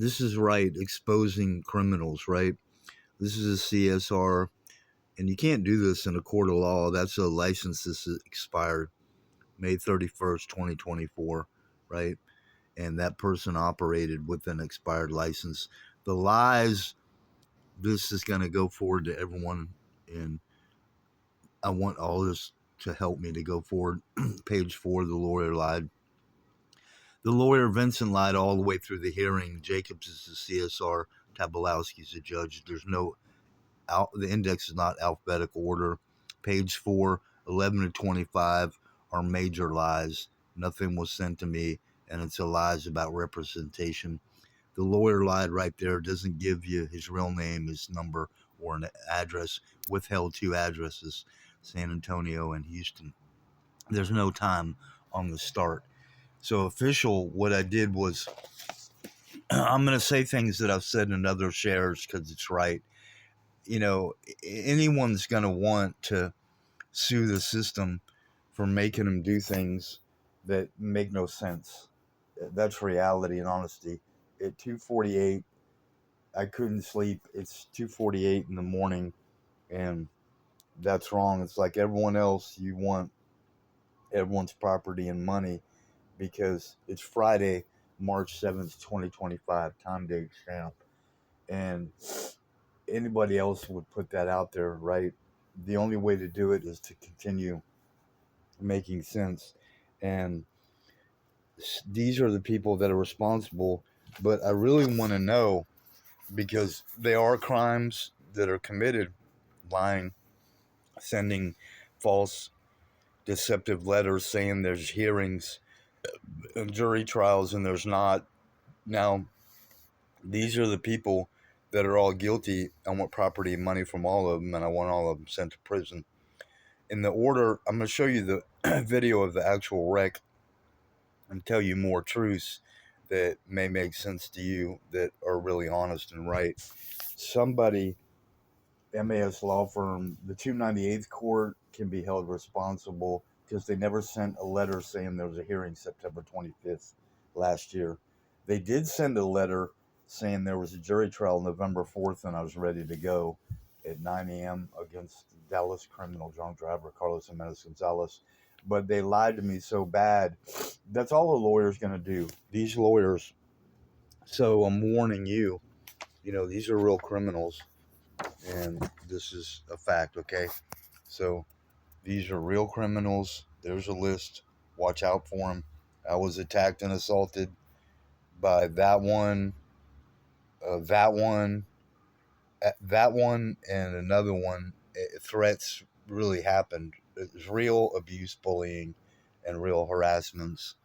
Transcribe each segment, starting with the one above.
This is right, exposing criminals, right? This is a CSR, and you can't do this in a court of law. That's a license that's expired May 31st, 2024, right? And that person operated with an expired license. The lies, this is going to go forward to everyone, and I want all this to help me to go forward. Page 4, the lawyer lied. The lawyer Vincent lied all the way through the hearing. Jacobs is the CSR. Tabalowski's the judge. There's no the index is not alphabetical order. Page 4, 11 to 25 are major lies. Nothing was sent to me, and it's a lies about representation. The lawyer lied right there. Doesn't give you his real name, his number, or an address. Withheld 2 addresses, San Antonio and Houston. There's no time on the start. So official, what I did was, I'm going to say things that I've said in other shares because it's right. Anyone's going to want to sue the system for making them do things that make no sense. That's reality and honesty. At 2:48, I couldn't sleep. It's 2:48 in the morning, and that's wrong. It's like everyone else, you want everyone's property and money because it's Friday, March 7th, 2025, time date stamp. And anybody else would put that out there, right? The only way to do it is to continue making sense. And these are the people that are responsible. But I really want to know, because they are crimes that are committed: lying, sending false, deceptive letters saying there's hearings and jury trials and there's not. Now, these are the people that are all guilty. I want property and money from all of them, and I want all of them sent to prison. In the order, I'm going to show you the video of the actual wreck and tell you more truths that may make sense to you, that are really honest and right. Somebody, MAS law firm, the 298th court can be held responsible because they never sent a letter saying there was a hearing September 25th last year. They did send a letter saying there was a jury trial November 4th, and I was ready to go at 9 a.m. against Dallas criminal drunk driver Carlos Jimenez Gonzalez. But they lied to me so bad. That's all a lawyer's going to do. These lawyers. So I'm warning you, these are real criminals, and this is a fact, okay? So these are real criminals. There's a list. Watch out for them. I was attacked and assaulted by that one, that one, that one, and another one. Threats really happened. It's real abuse, bullying, and real harassments.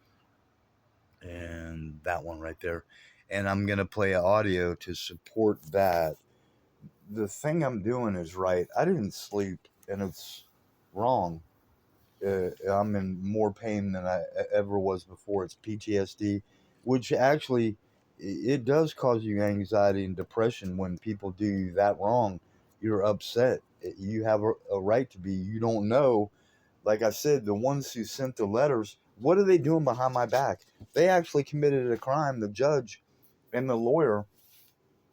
And that one right there. And I'm going to play audio to support that. The thing I'm doing is right. I didn't sleep, and it's wrong. I'm in more pain than I ever was before. It's PTSD, which actually it does cause you anxiety and depression when people do you that wrong. You're upset. You have a right to be. You don't know. Like I said, the ones who sent the letters, what are they doing behind my back? They actually committed a crime. The judge and the lawyer,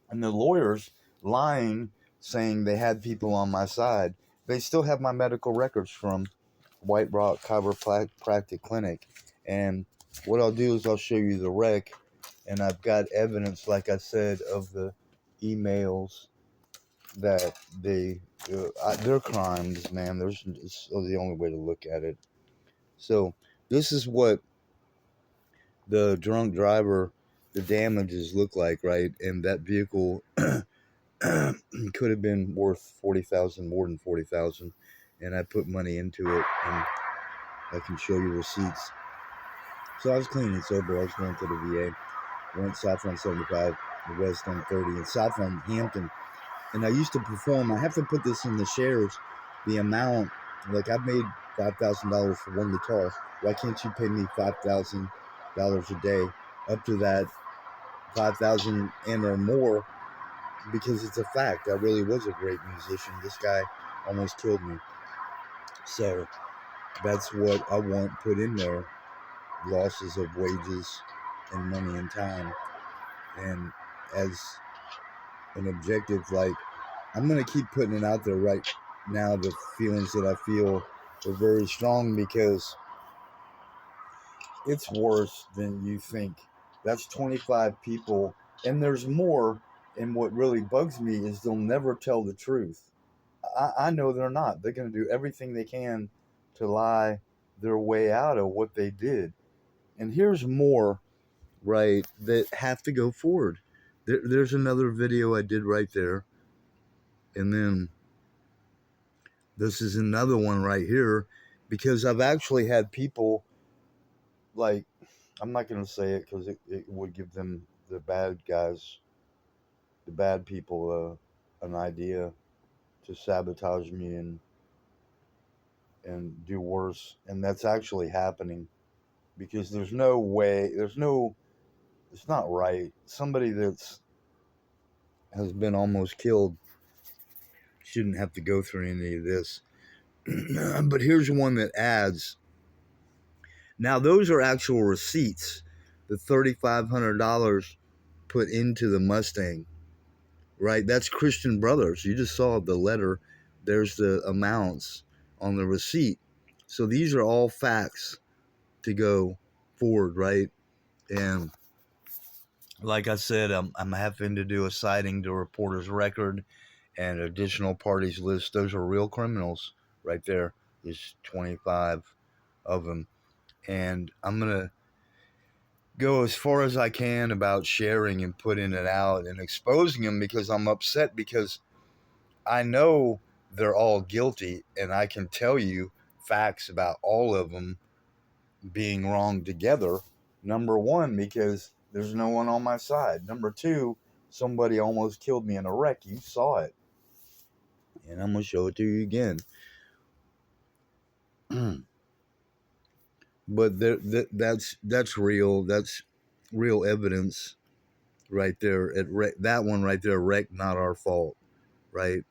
and the lawyers lying, saying they had people on my side. They still have my medical records from White Rock Chiropractic Clinic. And what I'll do is I'll show you the wreck, and I've got evidence, like I said, of the emails that they're crimes, man. It's the only way to look at it. So this is what the drunk driver, the damages look like, right? And that vehicle could have been worth $40,000, more than $40,000, and I put money into it, and I can show you receipts. So I was clean and sober. I was going to the VA. Went south on 75, west on 30, and south on Hampton. And I used to perform. I have to put this in the shares. The amount, like I made $5,000 for one guitar. Why can't you pay me $5,000 a day? Up to that, 5,000 and or more, because it's a fact. I really was a great musician. This guy almost killed me. So that's what I want put in there. Losses of wages and money and time. And as an objective. Like, I'm going to keep putting it out there right now. The feelings that I feel are very strong because it's worse than you think. That's 25 people, and there's more. And what really bugs me is they'll never tell the truth. I know they're not. They're going to do everything they can to lie their way out of what they did. And here's more, right, that have to go forward. There's another video I did right there. And then this is another one right here, because I've actually had people, like, I'm not going to say it because it would give them, the bad guys, the bad people, an idea to sabotage me and do worse. And that's actually happening, because there's no way, it's not right. Somebody that's has been almost killed shouldn't have to go through any of this. But here's one that adds. Now, those are actual receipts. The $3,500 put into the Mustang, right? That's Christian Brothers. You just saw the letter. There's the amounts on the receipt. So these are all facts to go forward, right? And like I said, I'm having to do a citing to reporter's record and additional parties list. Those are real criminals right there. There's 25 of them. And I'm going to go as far as I can about sharing and putting it out and exposing them, because I'm upset, because I know they're all guilty, and I can tell you facts about all of them being wrong together. Number one, because there's no one on my side. Number two, somebody almost killed me in a wreck. You saw it. And I'm going to show it to you again. But that's real. That's real evidence right there. That one right there, wreck, not our fault, right?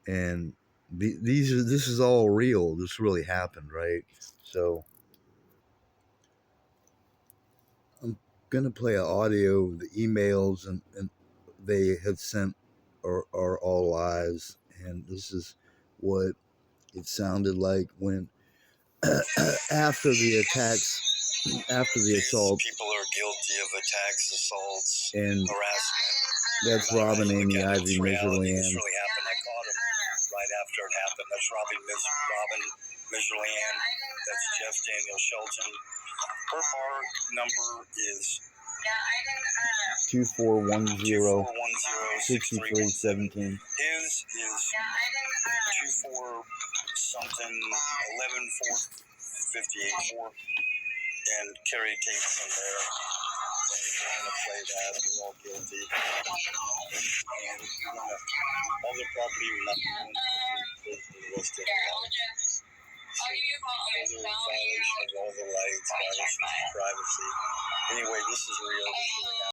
And this is all real. This really happened, right? So I'm gonna play an audio. The emails and they have sent are all lies, and this is what it sounded like when after the attacks, after the assault. People are guilty of attacks, assaults, and harassment. That's Robin Amy Ivy Miserly. This really happened. I caught him right after it happened. That's Robin Miserly. That's Jeff Daniel Shelton. Her bar number is 2410-6317. His is 24 something 11-4-58-4, and Carrie Tate from there. And we're gonna play that. We're all guilty. And all the property listed. Further violation of all the rights, privacy. Anyway, this is real. This really happened.